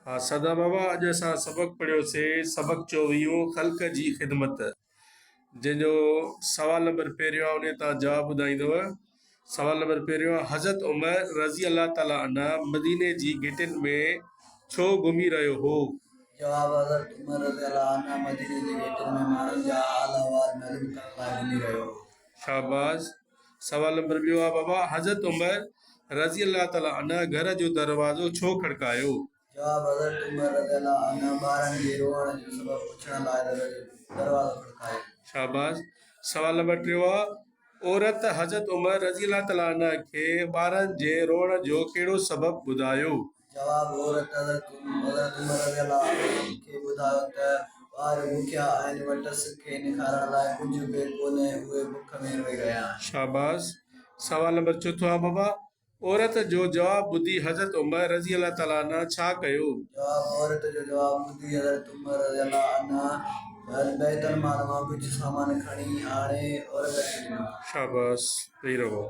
हाँ सदा बाबा, अॼु असां सबक़ पढ़ियोसीं। सबक़ चो वियो ख़ल्क़ जी ख़िदमत, जंहिंजो सवाल नंबर पहिरियों आहे, उन तव्हां जवाबु ॿुधाईंदव। सवाल नंबर पहिरियों आहे, हज़रत उमर रज़ी अल्लाह ताला अन्हा मदीने जी गिटिन में छो घुमी रहियो हो? जवाब हज़रत उमर रज़ी अल्लाह अन्हा मदीने जी गेटनि में माण्हुनि जा हाल अहवाल मालूम करण लाइ घुमी रहियो हो। शाबाश। सवाल नंबर ॿियो आहे बाबा, हज़रत उमर रज़ी अल्लाह ताला अन्हा घर जो दरवाज़ो छो खड़कायो? जवाब हज़रत उमर रज़ी अल्लाह अन्हा ॿारनि जे रोअण जो सबबु पुछण लाइ दरवाज़ो खड़कायो। शाबाश। सवाल नंबर टियों आहे, औरत हज़रत उमर रज़ी अल्लाह ताला अन्हा खे ॿारनि जे रोअण जो कहिड़ो सबबु ॿुधायो? जवाब औरत हज़रत उमर रज़ी अल्लाह अन्हा खे ॿुधायो त ॿार बुखिया आहिनि, वटसि खे निखारण लाइ कुझु बि कोन्हे, उहे बुख में रोई रहिया आहिनि। शाबाश। सवाल नंबर चौथो आहे बाबा, औरत जो जवाबु ॿुधी हज़रत उमर रज़ी अल्लाह ताला अन्हा छा कयो? जवाब औरत जो जवाबु ॿुधी हज़रत उमर रज़ी अल्लाह अन्हा बैतुल माल मां कुझु सामान खणी आणे औरत खे ॾिनो। शाबाश, वेही रहो।